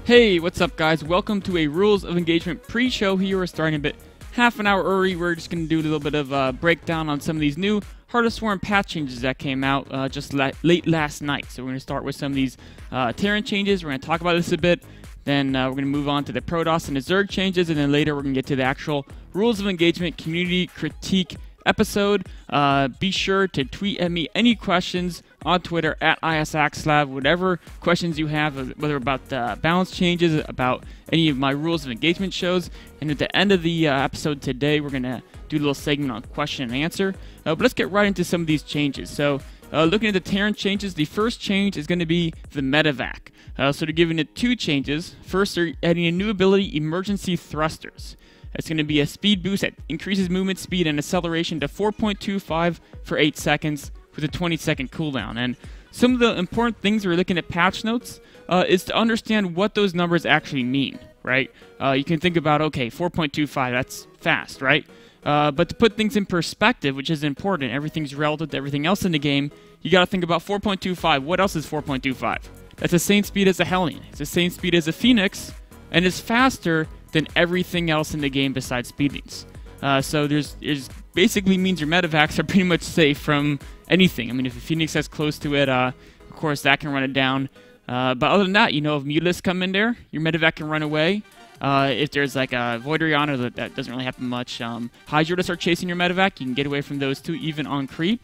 Hey, what's up guys? Welcome to a Rules of Engagement pre-show here. We're starting a bit half an hour early. We're just going to do a little bit of a breakdown on some of these new Heart of Swarm patch changes that came out just late last night. So we're going to start with some of these Terran changes. We're going to talk about this a bit. Then we're going to move on to the Protoss and the Zerg changes. And then later we're going to get to the actual Rules of Engagement community critique episode. Be sure to tweet at me any questions on Twitter at ISAxLab, whatever questions you have, whether about the balance changes, about any of my Rules of Engagement shows. And at the end of the episode today, we're going to do a little segment on question and answer. But let's get right into some of these changes. So looking at the Terran changes, the first change is going to be the medevac. So they're giving it two changes. First, they're adding a new ability, Emergency Thrusters. It's going to be a speed boost that increases movement speed and acceleration to 4.25 for 8 seconds with a 20-second cooldown. And some of the important things we're looking at patch notes is to understand what those numbers actually mean, right? You can think about, okay, 4.25, that's fast, right? But to put things in perspective, which is important, everything's relative to everything else in the game, you got to think about 4.25. What else is 4.25? That's the same speed as a Hellion. It's the same speed as a Phoenix, and it's faster than everything else in the game besides speedings. So there's basically means your medevacs are pretty much safe from anything. I mean, if a Phoenix has close to it, of course that can run it down. But other than that, you know, if Mutalisk come in there, your medevac can run away. If there's like a Voidriana, that doesn't really happen much. Hydra to start chasing your medevac, you can get away from those two even on creep.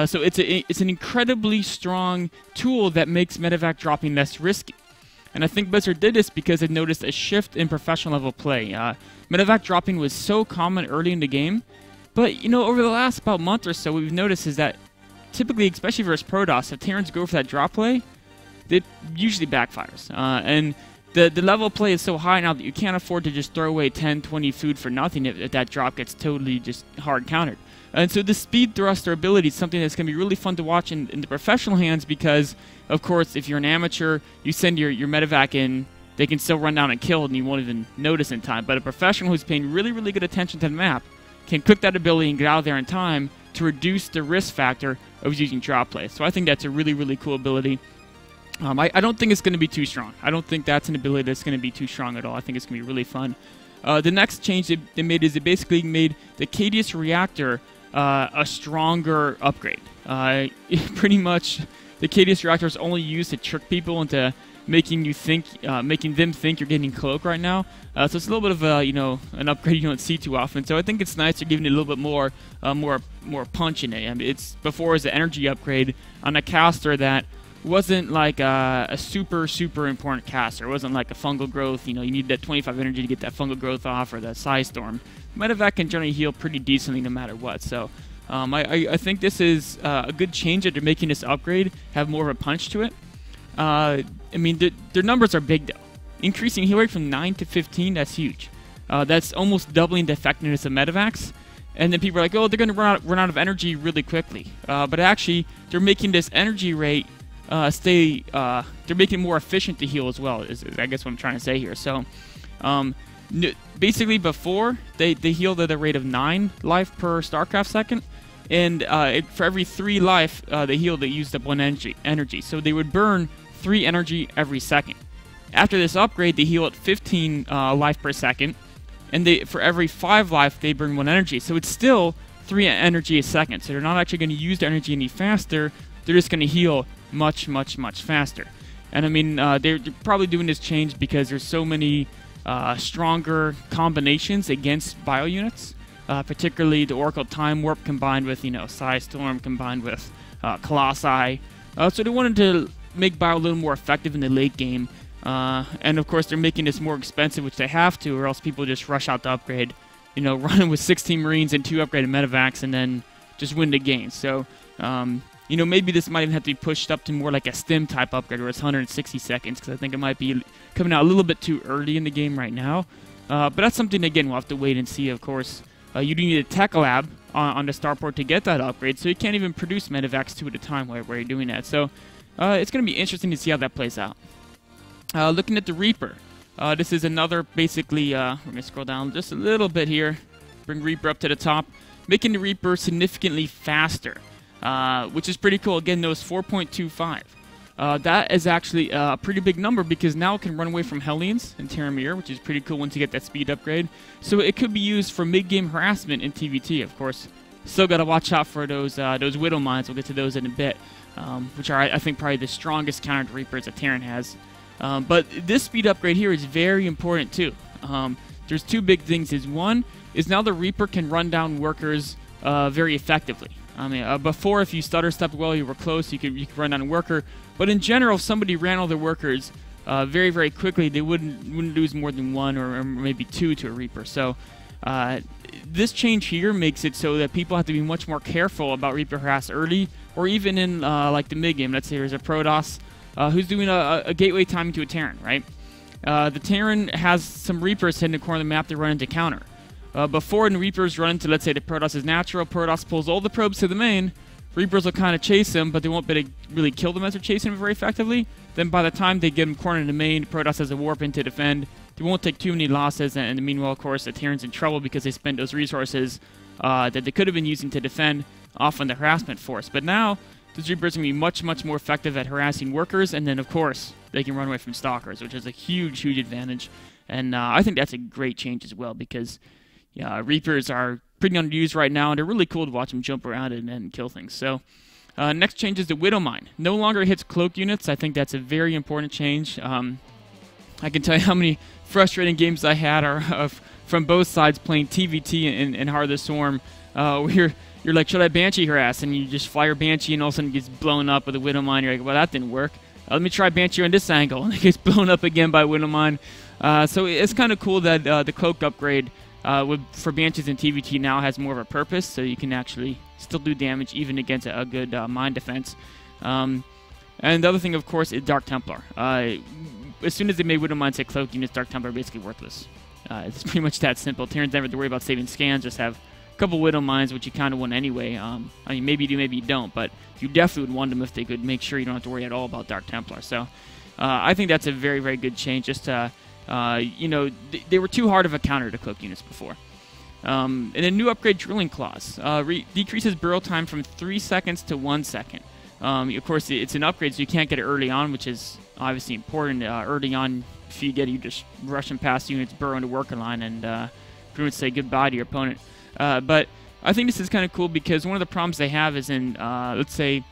So it's an incredibly strong tool that makes medevac dropping less risky. And I think Blizzard did this because they noticed a shift in professional level play. Medevac dropping was so common early in the game, but you know, over the last about month or so, what we've noticed is that typically, especially versus Protoss, if Terrans go for that drop play, it usually backfires. And the level of play is so high now that you can't afford to just throw away 10, 20 food for nothing if that drop gets totally just hard countered. And so the speed thruster ability is something that's going to be really fun to watch in the professional hands because, of course, if you're an amateur, you send your medevac in, they can still run down and kill and you won't even notice in time. But a professional who's paying really, really good attention to the map can click that ability and get out there in time to reduce the risk factor of using drop play. So I think that's a really, really cool ability. I don't think it's going to be too strong. I don't think that's an ability that's going to be too strong at all. I think it's going to be really fun. The next change they made is they basically made the Cadius Reactor a stronger upgrade. Pretty much, the Cadius Reactor is only used to trick people into making them think you're getting cloak right now. So it's a little bit of an upgrade you don't see too often. So I think it's nice they're giving it a little bit more punch in it. I mean, it's before as an energy upgrade on a caster that wasn't like a super important caster. It wasn't like a fungal growth. You know, you need that 25 energy to get that fungal growth off or the Psy Storm. Medevac can generally heal pretty decently no matter what. So I think this is a good change that they're making this upgrade have more of a punch to it. I mean, their numbers are big though. Increasing heal rate from 9 to 15, that's huge. That's almost doubling the effectiveness of medevacs. And then people are like, oh, they're going to run out of energy really quickly. But actually, they're making this energy rate they're making it more efficient to heal as well, is I guess what I'm trying to say here. So, basically before, they healed at a rate of 9 life per StarCraft second, and for every 3 life they healed, they used up 1 energy. So they would burn 3 energy every second. After this upgrade, they heal at 15 life per second, and for every 5 life, they burn 1 energy. So it's still 3 energy a second. So they're not actually going to use the energy any faster, they're just going to heal much faster. And I mean, they're probably doing this change because there's so many stronger combinations against bio units, particularly the Oracle Time Warp combined with, Psy Storm combined with Colossi. So they wanted to make bio a little more effective in the late game. And of course, they're making this more expensive, which they have to, or else people just rush out to upgrade, running with 16 Marines and 2 upgraded medevacs and then just win the game. So, maybe this might even have to be pushed up to more like a stim type upgrade where it's 160 seconds, because I think it might be coming out a little bit too early in the game right now. But that's something, again, we'll have to wait and see, of course. You do need a tech lab on the starport to get that upgrade, so you can't even produce medevacs 2 at a time where you're doing that. So it's going to be interesting to see how that plays out. Looking at the Reaper, this is another, basically, we're going to scroll down just a little bit here, bring Reaper up to the top, making the Reaper significantly faster. Which is pretty cool. Again, those 4.25. That is actually a pretty big number because now it can run away from Hellions in Terran, which is pretty cool once you get that speed upgrade. So it could be used for mid-game harassment in TVT, of course. Still got to watch out for those Widow Mines. We'll get to those in a bit, which are, I think, probably the strongest counter to Reapers that Terran has. But this speed upgrade here is very important, too. There's two big things. One is now the Reaper can run down workers very effectively. I mean, before, if you stutter step well, you were close, you could run down a worker. But in general, if somebody ran all their workers very, very quickly, they wouldn't lose more than one or maybe two to a Reaper. So this change here makes it so that people have to be much more careful about Reaper harass early, or even in like the mid game. Let's say there's a Protoss who's doing a gateway timing to a Terran, right? The Terran has some Reapers hitting the corner of the map to run into counter. Before, when Reapers run into, let's say, the Protoss is natural, Protoss pulls all the probes to the main, Reapers will kind of chase him, but they won't be able to really kill them as they're chasing him very effectively. Then by the time they get him cornered in the main, Protoss has a warp in to defend. They won't take too many losses, and meanwhile, of course, the Terran's in trouble because they spent those resources that they could have been using to defend off on the harassment force. But now, those Reapers are going to be much, much more effective at harassing workers, and then, of course, they can run away from Stalkers, which is a huge, huge advantage. And I think that's a great change as well because Reapers are pretty underused right now, and they're really cool to watch them jump around and kill things. So, next change is the Widow Mine. No longer hits cloak units. I think that's a very important change. I can tell you how many frustrating games I had are from both sides playing TVT and Heart of the Swarm. Where you're like, should I Banshee harass? And you just fire Banshee, and all of a sudden it gets blown up with a Widow Mine. You're like, well, that didn't work. Let me try Banshee on this angle, and it gets blown up again by Widow Mine. So it's kind of cool that the cloak upgrade for Banshees in TVT now has more of a purpose, so you can actually still do damage even against a good mine defense. And the other thing, of course, is Dark Templar. As soon as they made Widow Mine say cloak units, Dark Templar are basically worthless. It's pretty much that simple. Terrans never have to worry about saving scans, just have a couple Widow Mines, which you kind of want anyway. I mean, maybe you do, maybe you don't, but you definitely would want them if they could make sure you don't have to worry at all about Dark Templar. So I think that's a very, very good change. Just to, they were too hard of a counter to cloak units before. And a new upgrade, Drilling Claws. Decreases burial time from 3 seconds to 1 second. Of course, it's an upgrade, so you can't get it early on, which is obviously important. Early on, if you get it, you just rushing past units, burrow into worker line, and pretty much say goodbye to your opponent. But I think this is kind of cool because one of the problems they have is in, let's say,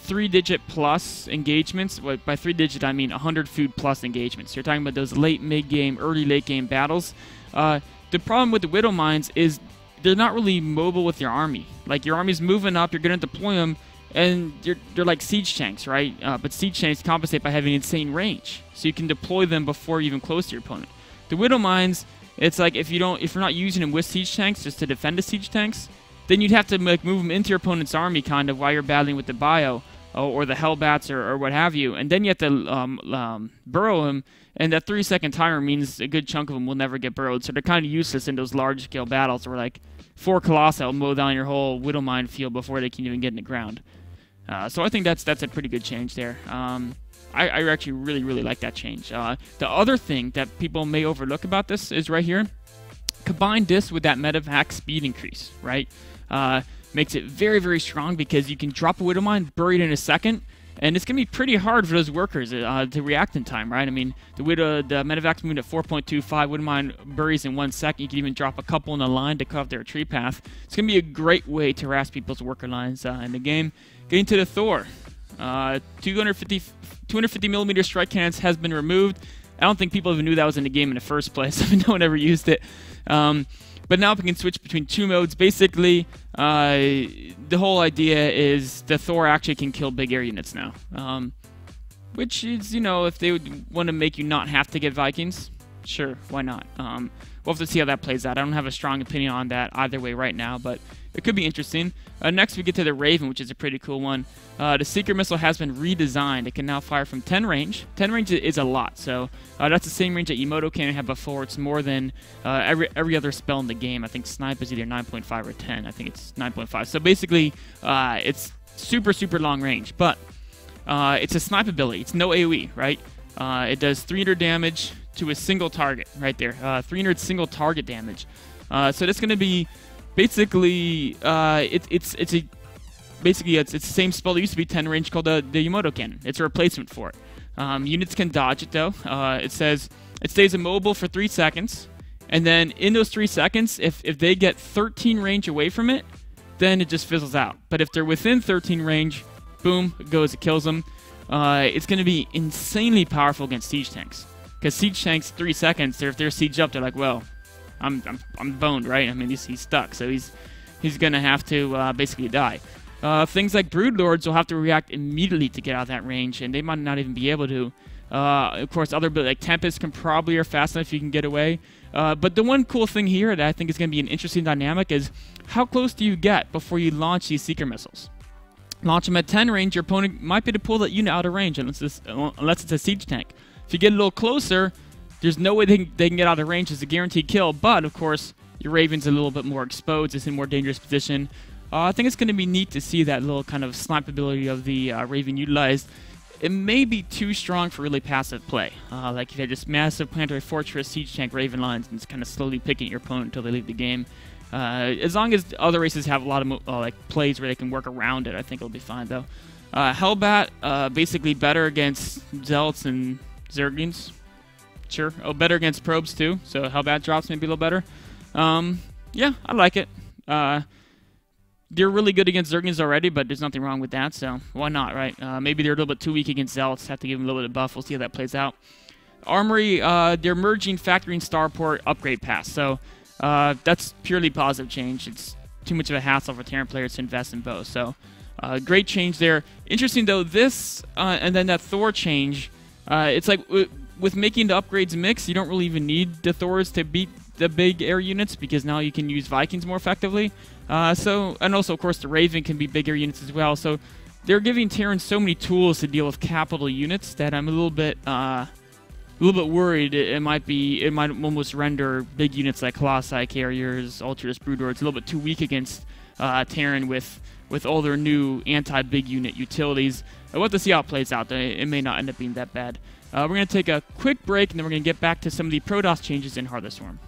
3-digit plus engagements. By 3-digit, I mean 100 food plus engagements. So you're talking about those late mid-game, early late-game battles. The problem with the Widow Mines is they're not really mobile with your army. Like, your army's moving up, you're going to deploy them, and they're like siege tanks, right? But siege tanks compensate by having insane range, so you can deploy them before you're even close to your opponent. The Widow Mines, it's like if you're not using them with siege tanks just to defend the siege tanks, then you'd have to move them into your opponent's army kind of while you're battling with the bio or the Hellbats or what have you, and then you have to burrow them, and that 3-second timer means a good chunk of them will never get burrowed, so they're kind of useless in those large-scale battles where, like, 4 Colossi will mow down your whole Widow Mine field before they can even get in the ground. So I think that's a pretty good change there. I actually really, really like that change. The other thing that people may overlook about this is right here. Combine this with that medevac speed increase, right? Makes it very, very strong because you can drop a Widow Mine, bury it in a second, and it's going to be pretty hard for those workers to react in time, right? I mean, the medevac's moving at 4.25, Widow Mine buries in 1 second. You can even drop a couple in the line to cut off their retreat path. It's going to be a great way to harass people's worker lines in the game. Getting to the Thor. 250 millimeter strike cannons has been removed. I don't think people even knew that was in the game in the first place. I mean, no one ever used it. But now we can switch between 2 modes. Basically, the whole idea is the Thor actually can kill big air units now. Which is, if they would want to make you not have to get Vikings, sure, why not? We'll have to see how that plays out. I don't have a strong opinion on that either way right now, but it could be interesting. Next, we get to the Raven, which is a pretty cool one. The Seeker Missile has been redesigned. It can now fire from 10 range. 10 range is a lot, so that's the same range that Emoto Cannon had before. It's more than every other spell in the game. I think Snipe is either 9.5 or 10. I think it's 9.5. So basically, it's super, super long range, but it's a snipe ability. It's no AoE, right? It does 300 damage to a single target, right there. 300 single target damage. So that's going to be basically, it's basically it's the same spell that used to be 10 range called the Yamato Cannon. It's a replacement for it. Units can dodge it though. It says it stays immobile for 3 seconds, and then in those 3 seconds, if they get 13 range away from it, then it just fizzles out. But if they're within 13 range, boom, it goes, it kills them. It's going to be insanely powerful against siege tanks, because siege tanks 3 seconds, if they're siege up, they're like, well, I'm boned, right? I mean, he's stuck, so he's going to have to basically die. Things like Broodlords will have to react immediately to get out of that range, and they might not even be able to. Of course, other like Tempest can probably are fast enough you can get away. But the one cool thing here that I think is going to be an interesting dynamic is how close do you get before you launch these Seeker Missiles? Launch them at 10 range, your opponent might be able to pull that unit out of range unless it's a siege tank. If you get a little closer, there's no way they can get out of range. It's a guaranteed kill, but of course, your Raven's a little bit more exposed. It's in a more dangerous position. I think it's going to be neat to see that little kind of snipe ability of the Raven utilized. It may be too strong for really passive play. Like if you had just massive planetary fortress, siege tank, Raven lines, and it's kind of slowly picking at your opponent until they leave the game. As long as other races have a lot of like plays where they can work around it, I think it'll be fine though. Hellbat, basically better against Zealots and Zerglings. Sure. Oh, better against probes too. So Hellbat drops maybe a little better. Yeah, I like it. They're really good against Zerglings already, but there's nothing wrong with that, so why not, right? Maybe they're a little bit too weak against Zealots. Have to give them a little bit of buff. We'll see how that plays out. Armory, they're merging Factory and Starport upgrade pass, so that's purely positive change. It's too much of a hassle for Terran players to invest in both, so great change there. Interesting, though, this and then that Thor change, it's like with making the upgrades mix, you don't really even need the Thors to beat the big air units, because now you can use Vikings more effectively. And also, of course, the Raven can be big air units as well. So they're giving Terran so many tools to deal with capital units that I'm a little bit worried. It might almost render big units like Colossi, Carriers, Ultras, Broodlords a little bit too weak against Terran with all their new anti-big unit utilities. We'll have to see how it plays out. It may not end up being that bad. We're going to take a quick break, and then we're going to get back to some of the Protoss changes in Heart of the Swarm.